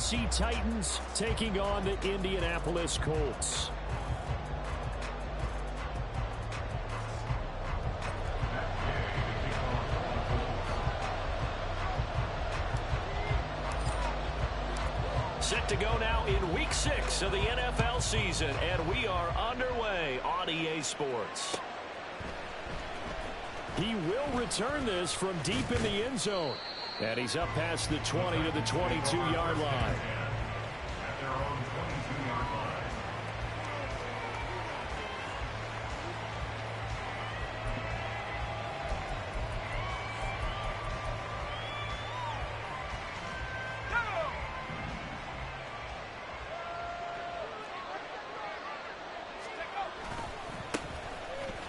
Tennessee Titans taking on the Indianapolis Colts. Set to go now in Week 6 of the NFL season, and we are underway on EA Sports. He will return this from deep in the end zone. And he's up past the 20 to the 22-yard line.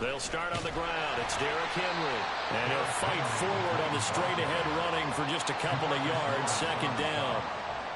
They'll start on the ground. It's Derrick Henry. And he'll fight forward on the straight-ahead running for just a couple of yards. Second down.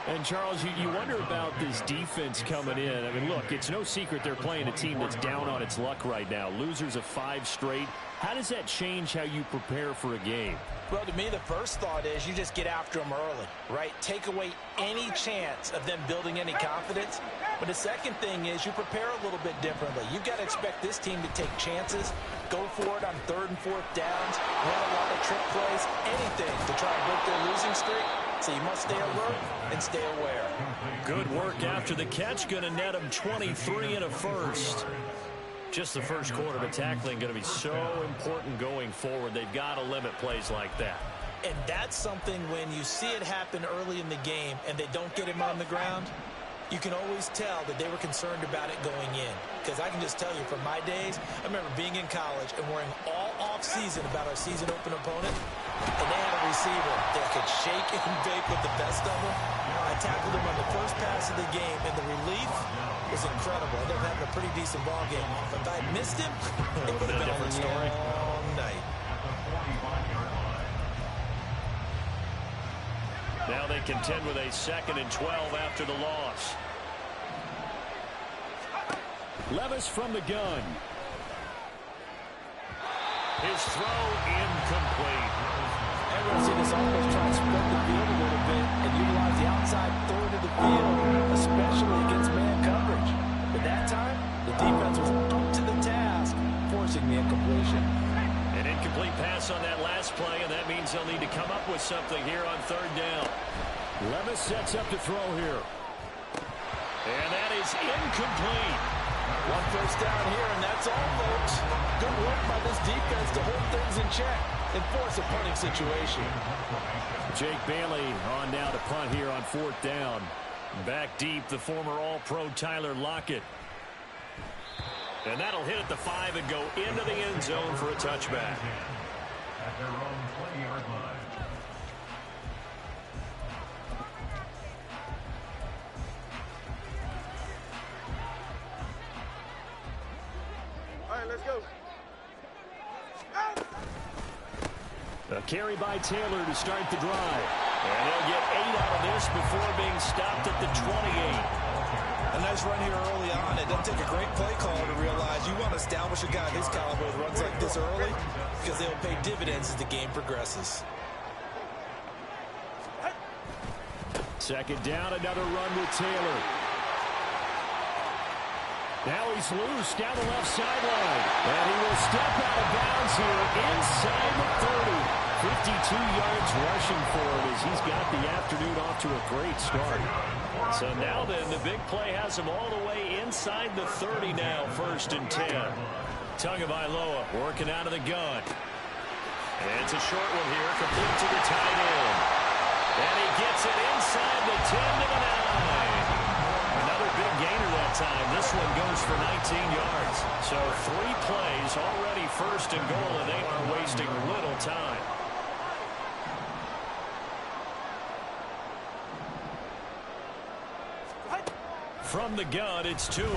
And, Charles, you wonder about this defense coming in. I mean, look, it's no secret they're playing a team that's down on its luck right now. Losers of 5 straight. How does that change how you prepare for a game? Well, to me, the first thought is you just get after them early, right? Take away any chance of them building any confidence. But the second thing is you prepare a little bit differently. You've got to expect this team to take chances, go for it on 3rd and 4th downs, run a lot of trick plays, anything to try and break their losing streak. So you must stay alert and stay aware. Good work after the catch. Going to net him 23 and a first. Just the first quarter, but tackling going to be so important going forward. They've got to limit plays like that. And that's something when you see it happen early in the game and they don't get him on the ground, you can always tell that they were concerned about it going in. Because I can just tell you from my days, I remember being in college and worrying all off-season about our season open opponent. And they had a receiver that could shake and bake with the best of them. I tackled him on the first pass of the game, and the relief was incredible. I ended up having a pretty decent ball game. But if I had missed him, it would have been a different story all night. Now they contend with a 2nd and 12 after the loss. Levis from the gun. His throw incomplete. Everyone's seen this offense try to spread the field a little bit and utilize the outside 3rd of the field, especially against man coverage. But that time, the defense was up to the task, forcing the incompletion. An incomplete pass on that last play, and that means they'll need to come up with something here on 3rd down. Levis sets up to throw here. And that is incomplete. 1 first down here, and that's all, folks. Good work by this defense to hold things in check and force a punting situation. Jake Bailey on down to punt here on 4th down. Back deep, the former All-Pro Tyler Lockett. And that'll hit at the 5 and go into the end zone for a touchback. At their own 20-yard line. All right, let's go. A carry by Taylor to start the drive. And they'll get 8 out of this before being stopped at the 28. A nice run here early on. It doesn't take a great play caller to realize you want to establish a guy of his caliber with runs like this early because they'll pay dividends as the game progresses. 2nd down, another run with Taylor. Now he's loose down the left sideline. And he will step out of bounds here inside the 30. 52 yards rushing for him as he's got the afternoon off to a great start. So now then, the big play has him all the way inside the 30 now, 1st and 10. Tagovailoa working out of the gun. And it's a short one here, complete to the tight end. And he gets it inside the 10 to the 9. Another big gainer that time. This one goes for 19 yards. So 3 plays already 1st and goal, and they are wasting little time. From the gun, it's Tua.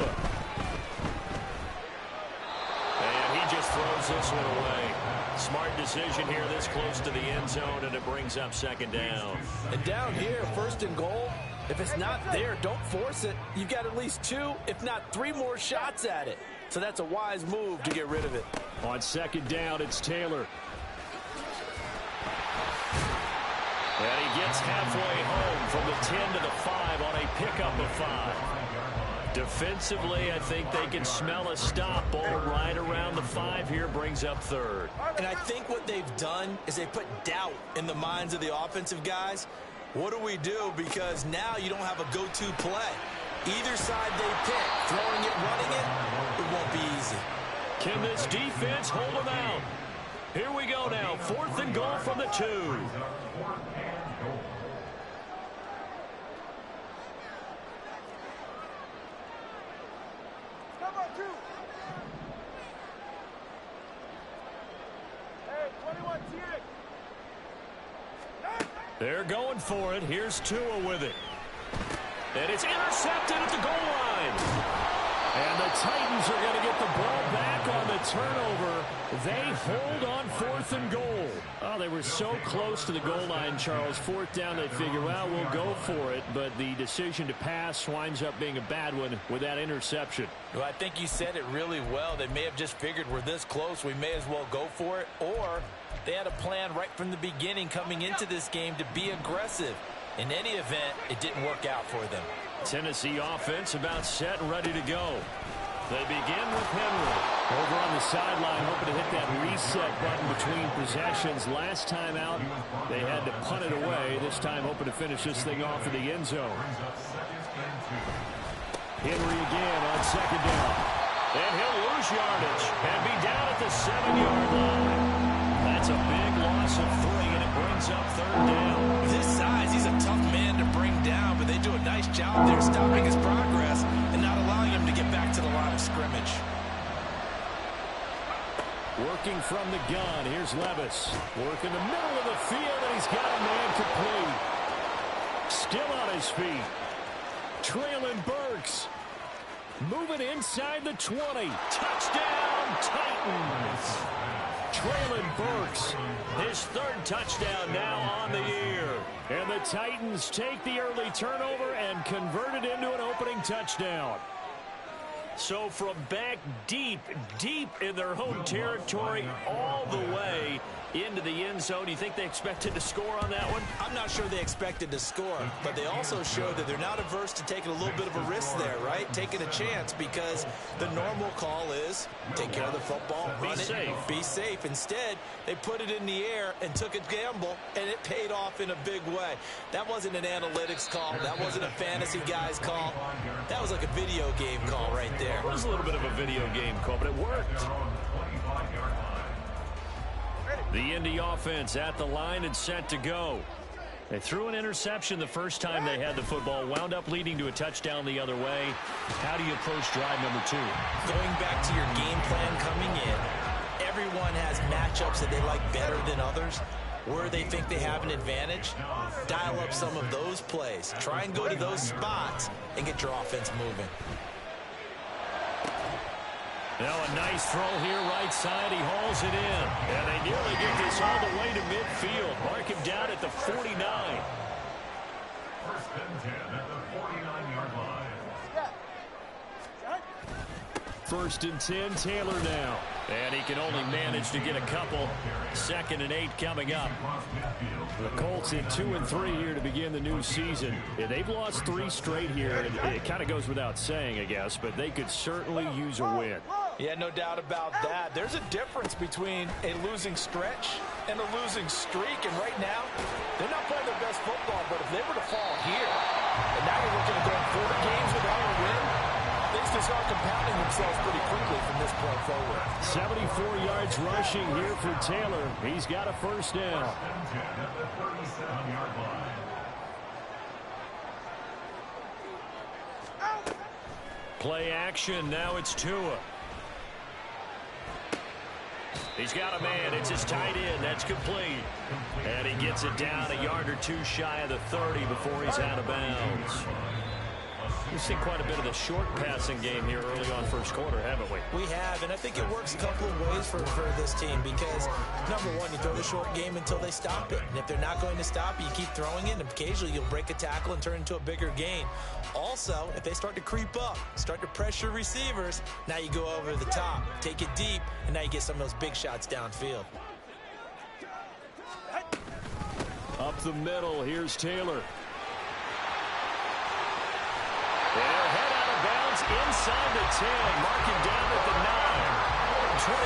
And he just throws this one away. Smart decision here this close to the end zone, and it brings up 2nd down. And down here, 1st and goal, if it's not there, don't force it. You've got at least 2, if not 3 more shots at it. So that's a wise move to get rid of it. On 2nd down, it's Taylor. And he gets halfway home from the 10 to the 5 pickup of 5. Defensively, I think they can smell a stop. Ball right around the 5 here, brings up 3rd. And I think what they've done is they put doubt in the minds of the offensive guys. What do we do? Because now you don't have a go-to play. Either side they pick, throwing it, running it, it won't be easy. Can this defense hold them out? Here we go now, 4th and goal from the 2. They're going for it. Here's Tua with it. And it's intercepted at the goal line. And the Titans are going to get the ball back on the turnover. They hold on 4th and goal. Oh, they were so close to the goal line, Charles. 4th down, they figure, well, we'll go for it. But the decision to pass winds up being a bad one with that interception. Well, I think you said it really well. They may have just figured we're this close, we may as well go for it. Or they had a plan right from the beginning coming into this game to be aggressive. In any event, it didn't work out for them. Tennessee offense about set and ready to go. They begin with Henry. Over on the sideline, hoping to hit that reset button between possessions. Last time out, they had to punt it away. This time, hoping to finish this thing off in the end zone. Henry again on 2nd down. And he'll lose yardage and be down at the 7-yard line. That's a big loss of 3, and it brings up 3rd down. This size, he's a tough man to bring down, but they do a nice job there stopping his progress and not allowing him to get back to the line of scrimmage. Working from the gun, here's Levis. Working the middle of the field, and he's got a man complete. Still on his feet. Traylon Burks. Moving inside the 20. Touchdown, Titans. Traylon Burks, his 3rd touchdown now on the year. And the Titans take the early turnover and convert it into an opening touchdown. So from back deep in their home territory all the way into the end zone, do you think they expected to score on that one? I'm not sure they expected to score, but they also showed that they're not averse to taking a little bit of a risk there, right? Taking a chance, because the normal call is take care of the football, run it, be safe. Instead, they put it in the air and took a gamble, and it paid off in a big way. That wasn't an analytics call. That wasn't a fantasy guy's call. That was like a video game call right there. It was a little bit of a video game call, but it worked. The Indy offense at the line and set to go. They threw an interception the first time they had the football, wound up leading to a touchdown the other way. How do you approach drive number 2? Going back to your game plan coming in, everyone has matchups that they like better than others. Where they think they have an advantage, dial up some of those plays. Try and go to those spots and get your offense moving. Now a nice throw here right side. He hauls it in. And they nearly get this all the way to midfield. Mark him down at the 49. 1st and 10 at the 49-yard line. 1st and 10, Taylor now. And he can only manage to get a couple. 2nd and 8 coming up. The Colts in 2 and 3 here to begin the new season. Yeah, they've lost 3 straight here. And it kind of goes without saying, I guess, but they could certainly use a win. Yeah, no doubt about that. There's a difference between a losing stretch and a losing streak. And right now, they're not playing their best football. But if they were to fall here, and now you're looking at going 4 games without a win, things can start compounding themselves pretty quickly from this point forward. 74 yards rushing here for Taylor. He's got a 1st down. 1st and 10 at the 37-yard line. Play action. Now it's Tua. He's got a man. It's his tight end. That's complete. And he gets it down a yard or 2 shy of the 30 before he's out of bounds. We've seen quite a bit of the short passing game here early on 1st quarter, haven't we? We have, and I think it works a couple of ways for this team because, number one, you throw the short game until they stop it. And if they're not going to stop it, you keep throwing it, and occasionally you'll break a tackle and turn into a bigger gain. Also, if they start to creep up, start to pressure receivers, now you go over the top, take it deep, and now you get some of those big shots downfield. Up the middle, here's Taylor. inside the 10. Mark him down at the 9. 23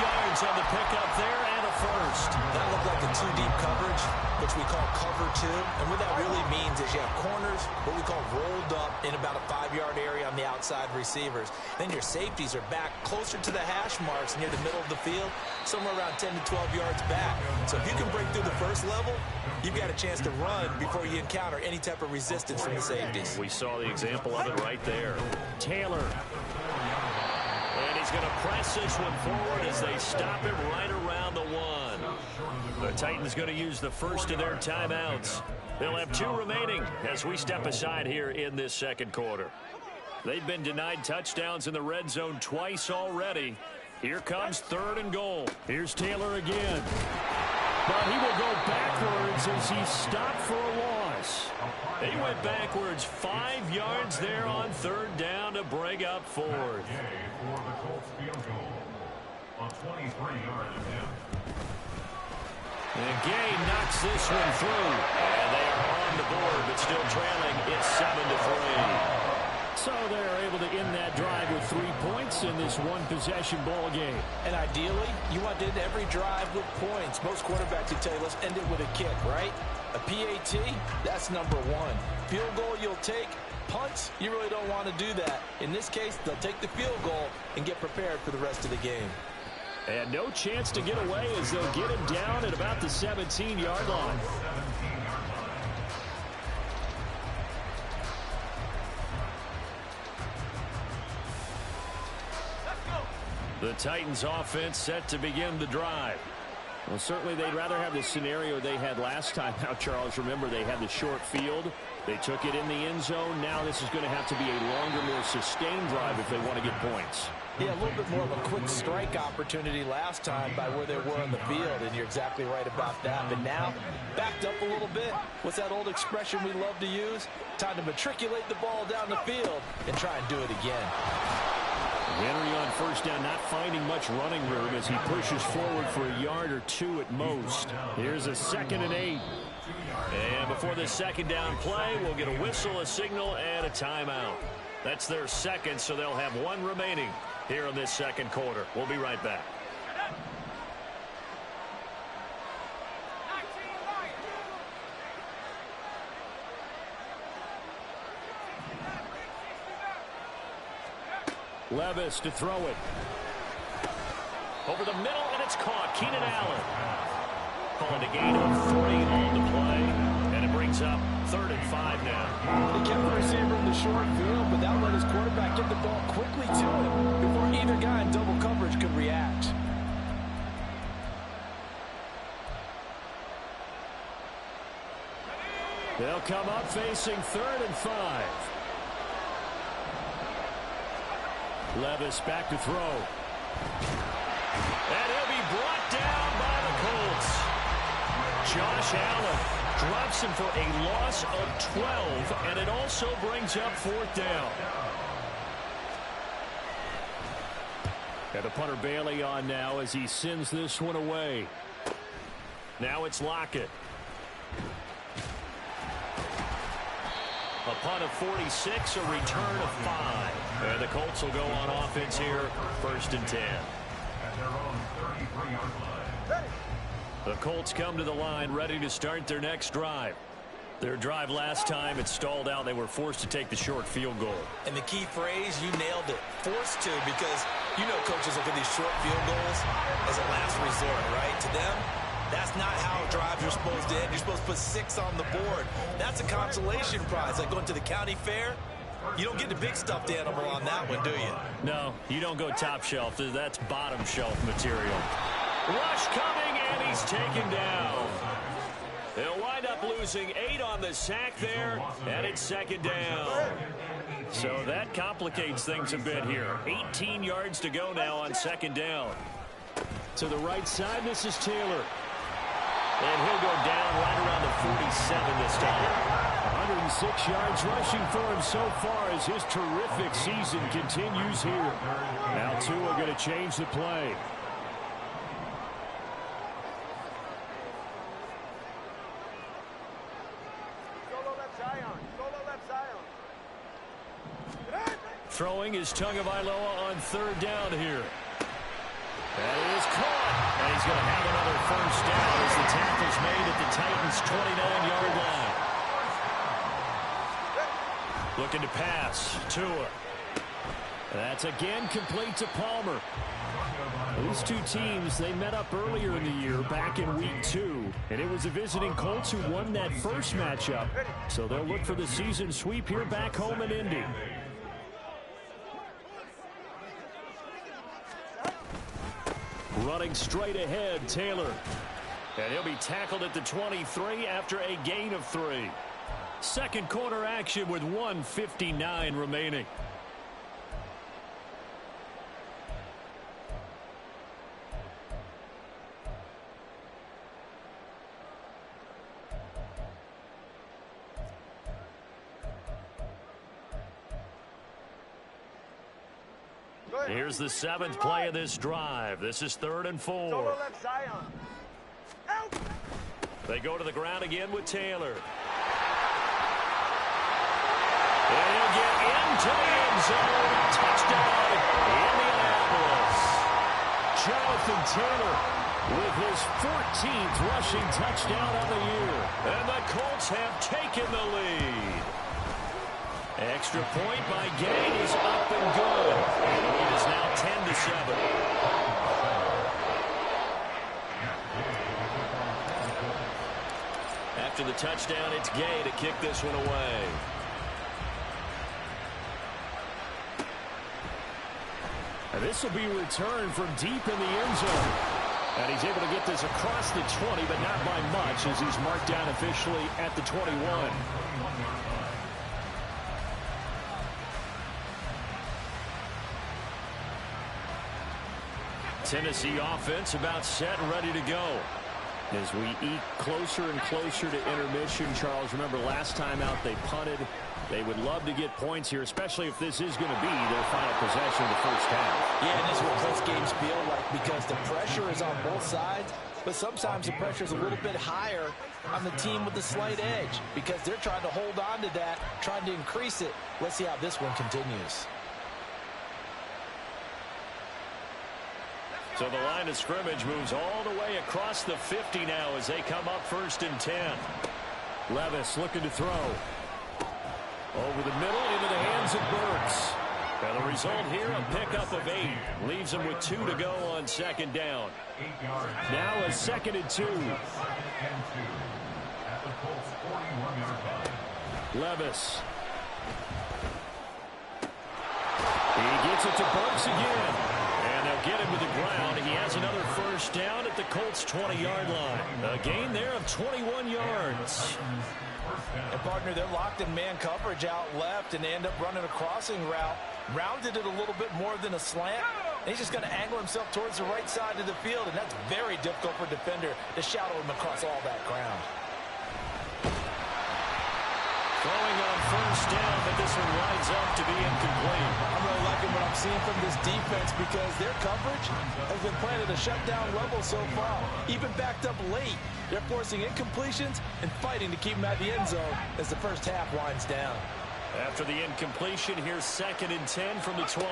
yards on the pickup there and a first. That looked like a two-deep coverage, which we call cover two. And what that really means is you have corners, what we call rolled up in about a 5-yard area on the outside receivers. Then your safeties are back closer to the hash marks near the middle of the field, somewhere around 10 to 12 yards back. So if you can break through the first level, you've got a chance to run before you encounter any type of resistance from the safeties. We saw the example of it right there. Taylor. And he's going to press this one forward as they stop him right around the 1. The Titans going to use the first of their timeouts. They'll have 2 remaining as we step aside here in this second quarter. They've been denied touchdowns in the red zone twice already. Here comes 3rd and goal. Here's Taylor again. But he will go backwards as he stopped for a loss. He went backwards 5 yards there on 3rd down to bring up 4th. For the Colts field goal on 23-yard attempt. And Gay knocks this one through. And they are on the board, but still trailing. It's 7-3. So they're able to end that drive with 3 points in this one-possession ball game. And ideally, you want to end every drive with points. Most quarterbacks would tell you, let's end it with a kick, right? A PAT, that's number 1. Field goal you'll take. Punts, you really don't want to do that. In this case, they'll take the field goal and get prepared for the rest of the game. And no chance to get away as they'll get him down at about the 17-yard line. The Titans offense set to begin the drive. Well, certainly they'd rather have the scenario they had last time out, Charles. Remember, they had the short field. They took it in the end zone. Now this is going to have to be a longer, more sustained drive if they want to get points. Yeah, a little bit more of a quick strike opportunity last time by where they were on the field, and you're exactly right about that. But now, backed up a little bit. What's that old expression we love to use? Time to matriculate the ball down the field and try and do it again. Henry on first down, not finding much running room as he pushes forward for a yard or 2 at most. Here's a 2nd and 8. And before the second down play, we'll get a whistle, a signal, and a timeout. That's their second, so they'll have 1 remaining here in this second quarter. We'll be right back. Levis to throw it. Over the middle, and it's caught. Keenan Allen. Calling a gain of 3 on the play. And it brings up 3rd and 5 now. He kept the receiver in the short field, but that let his quarterback get the ball quickly to him before either guy in double coverage could react. They'll come up facing 3rd and 5. Levis back to throw. And he'll be brought down by the Colts. Josh Allen drops him for a loss of 12, and it also brings up 4th down. And the punter Bailey on now as he sends this one away. Now it's Lockett. A punt of 46, a return of 5. And the Colts will go on offense here, 1st and 10. At their own 33-yard line. The Colts come to the line ready to start their next drive. Their drive last time, it stalled out. They were forced to take the short field goal. And the key phrase, you nailed it. Forced to, because you know coaches look at these short field goals as a last resort, right? To them, that's not how drives are supposed to end. You're supposed to put 6 on the board. That's a consolation prize. Like going to the county fair, you don't get the big stuffed animal on that one, do you? No, you don't go top shelf. That's bottom shelf material. Rush coming, and he's taken down. They'll wind up losing 8 on the sack there, and it's 2nd down. So that complicates things a bit here. 18 yards to go now on 2nd down. To the right side, this is Taylor. And he'll go down right around the 47 this time. 106 yards rushing for him so far as his terrific season continues here. Now Tua going to change the play. Throwing is Tagovailoa on third down here. That is caught. And he's going to have another first down as the tackle's made at the Titans' 29-yard line. Looking to pass. Tua. That's again complete to Palmer. These two teams, they met up earlier in the year, back in week 2. And it was the visiting Colts who won that first matchup. So they'll look for the season sweep here back home in Indy. Running straight ahead, Taylor. And he'll be tackled at the 23 after a gain of 3. Second quarter action with 1:59 remaining. Here's the 7th play of this drive. This is 3rd and 4. They go to the ground again with Taylor. And he'll get into the end zone. Touchdown, Indianapolis. Jonathan Taylor with his 14th rushing touchdown of the year. And the Colts have taken the lead. Extra point by Gay is up and good. And the lead is now 10-7. After the touchdown, it's Gay to kick this one away. And this will be returned from deep in the end zone. And he's able to get this across the 20, but not by much, as he's marked down officially at the 21. Tennessee offense about set and ready to go. As we eke closer and closer to intermission, Charles, remember last time out they punted. They would love to get points here, especially if this is going to be their final possession of the first half. Yeah, and this is what close games feel like, because the pressure is on both sides, but sometimes the pressure is a little bit higher on the team with the slight edge, because they're trying to hold on to that, trying to increase it. Let's see how this one continues. So the line of scrimmage moves all the way across the 50 now as they come up 1st and 10. Levis looking to throw. Over the middle into the hands of Burks. And the result here, a pickup of 8. Leaves him with 2 to go on 2nd down. Now a 2nd and 2. Levis. He gets it to Burks again. And they'll get him to the ground. He has another first down at the Colts' 20-yard line. A gain there of 21 yards. And, partner, they're locked in man coverage out left, and they end up running a crossing route. Rounded it a little bit more than a slant. And he's just going to angle himself towards the right side of the field, and that's very difficult for a defender to shadow him across all that ground. Throwing on first down, but this one lines up to be incomplete. I'm really liking what I'm seeing from this defense, because their coverage has been playing at a shutdown level so far. Even backed up late, they're forcing incompletions and fighting to keep them at the end zone as the first half winds down. After the incompletion, here's 2nd and 10 from the 20.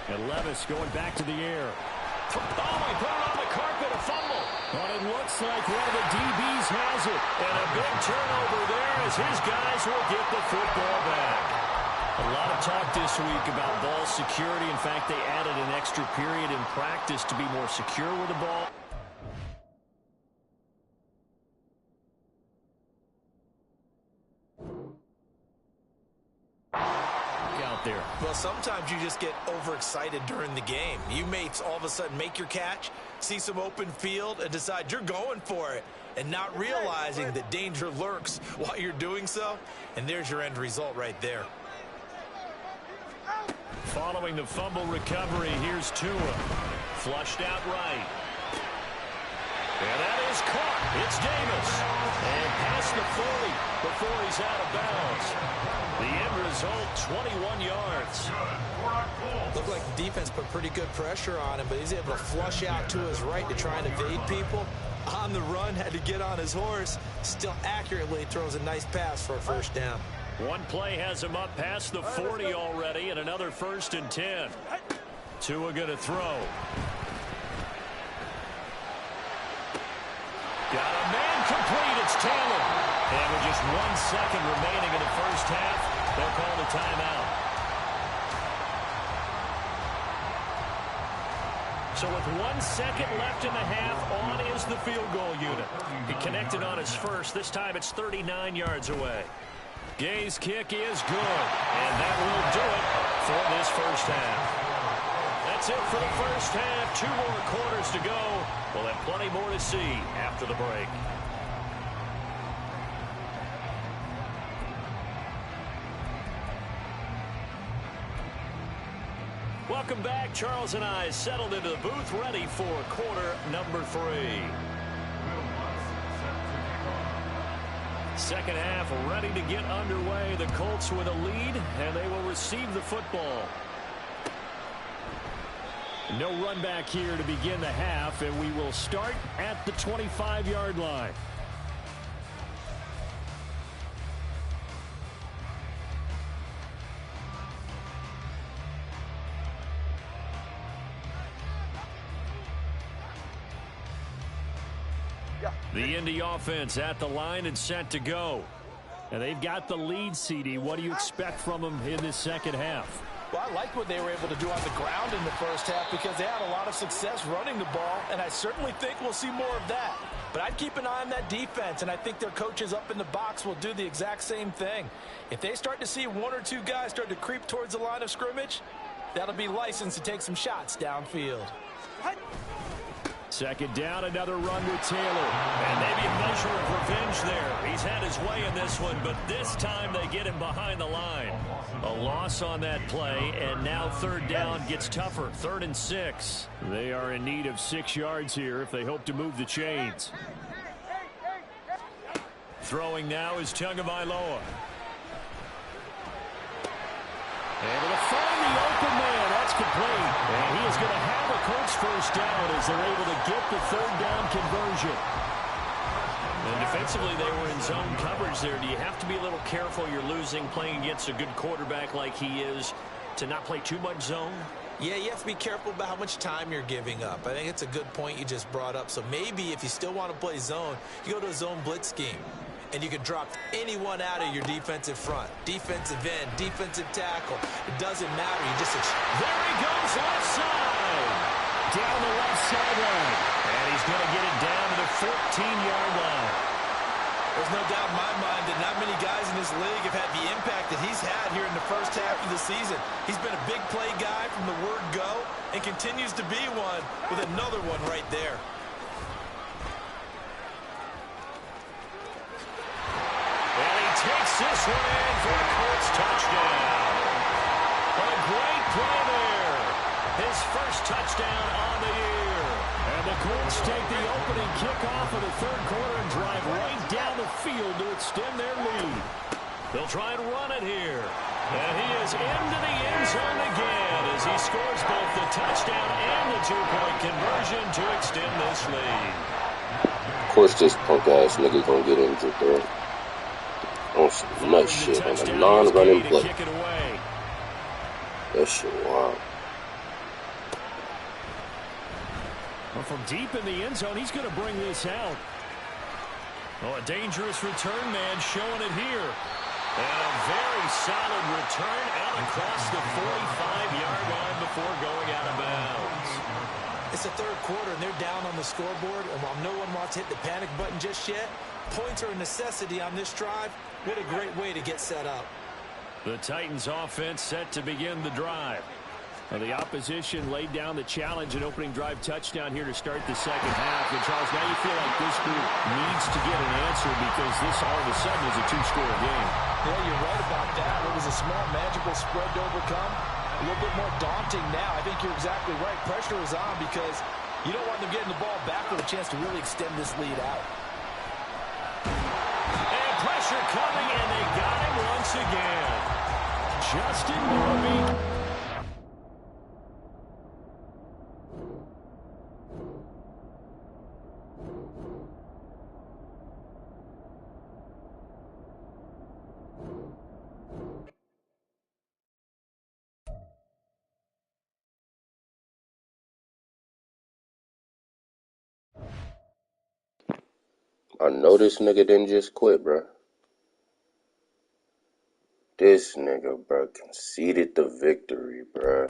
And Levis going back to the air. Oh, he put it on the carpet, a fumble. But it looks like one of the DBs has it. And a big turnover there as his guys will get the football back. A lot of talk this week about ball security. In fact, they added an extra period in practice to be more secure with the ball. Out there. Well, sometimes you just get overexcited during the game. You may all of a sudden make your catch, see some open field, and decide you're going for it, and not realizing that danger lurks while you're doing so. And there's your end result right there. Following the fumble recovery, here's Tua. Flushed out right. And that is caught. It's Davis. And past the 40 before he's out of bounds. The end result, 21 yards. Looked like the defense put pretty good pressure on him, but he's able to flush out to his right to try and evade people. On the run, had to get on his horse. Still accurately throws a nice pass for a first down. One play has him up past the 40 already, and another 1st and 10. Tua going to throw. Got a man complete. It's Taylor. And with just 1 second remaining in the first half, they'll call the timeout. So with 1 second left in the half, on is the field goal unit. He connected on his first. This time it's 39 yards away. Gay's kick is good, and that will do it for this first half. That's it for the first half. 2 more quarters to go. We'll have plenty more to see after the break. Welcome back. Charles and I settled into the booth, ready for quarter number 3. Second half ready to get underway. The Colts with a lead, and they will receive the football. No run back here to begin the half, and we will start at the 25-yard line. The Indy offense at the line and set to go. And they've got the lead, CD. What do you expect from them in this second half? Well, I liked what they were able to do on the ground in the first half because they had a lot of success running the ball, and I certainly think we'll see more of that. But I'd keep an eye on that defense, and I think their coaches up in the box will do the exact same thing. If they start to see 1 or 2 guys start to creep towards the line of scrimmage, that'll be licensed to take some shots downfield. Second down, another run with Taylor. And maybe a measure of revenge there. He's had his way in this one, but this time they get him behind the line. A loss on that play, and now third down gets tougher. 3rd and 6. They are in need of 6 yards here if they hope to move the chains. Throwing now is Tagovailoa. Able to find the open man. That's complete. And he is going to have a Colts first down as they're able to get the 3rd down conversion. And defensively, they were in zone coverage there. Do you have to be a little careful? You're losing playing against a good quarterback like he is to not play too much zone? Yeah, you have to be careful about how much time you're giving up. I think it's a good point you just brought up. So maybe if you still want to play zone, you go to a zone blitz scheme. And you can drop anyone out of your defensive front. Defensive end, defensive tackle. It doesn't matter. You just... There he goes, left side. Down the left sideline. And he's going to get it down to the 14-yard line. There's no doubt in my mind that not many guys in this league have had the impact that he's had here in the first half of the season. He's been a big play guy from the word go and continues to be one with another one right there. Takes this one in for a Colts touchdown. A great play there. His first touchdown on the year. And the Colts take the opening kickoff of the 3rd quarter and drive right down the field to extend their lead. They'll try and run it here. And he is into the end zone again as he scores both the touchdown and the 2-point conversion to extend this lead. Of course this punk-ass nigga gonna get injured, bro. On some nut shit on a non-running play. That shit wild. Well, from deep in the end zone, he's going to bring this out. Oh, a dangerous return man showing it here. And a very solid return out across the 45-yard line before going out of bounds. It's the 3rd quarter, and they're down on the scoreboard. And while no one wants to hit the panic button just yet, points are a necessity on this drive. What a great way to get set up. The Titans offense set to begin the drive. Well, the opposition laid down the challenge and opening drive touchdown here to start the second half. And Charles, now you feel like this group needs to get an answer because this all of a sudden is a 2-score game. Yeah, you're right about that. It was a small magical spread to overcome. A little bit more daunting now. I think you're exactly right. Pressure is on because you don't want them getting the ball back with a chance to really extend this lead out. Pressure coming, and they got him once again. Justin Morby. I know this nigga didn't just quit, bro. This nigga, bro, conceded the victory, bro.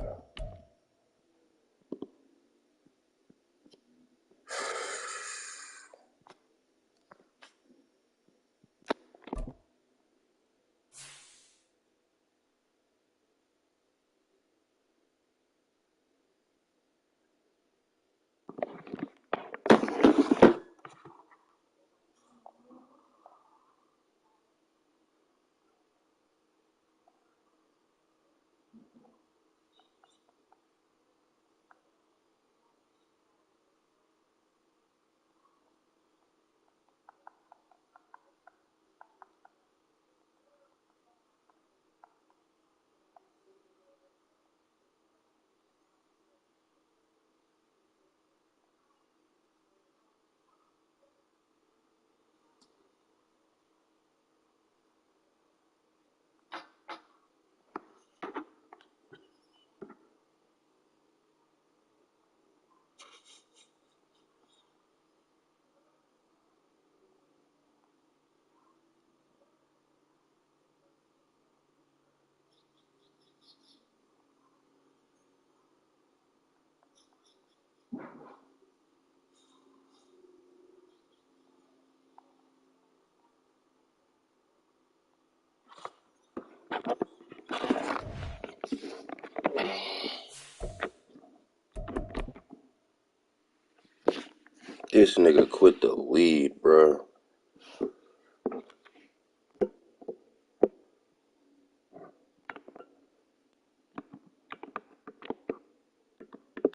This nigga quit the lead, bro.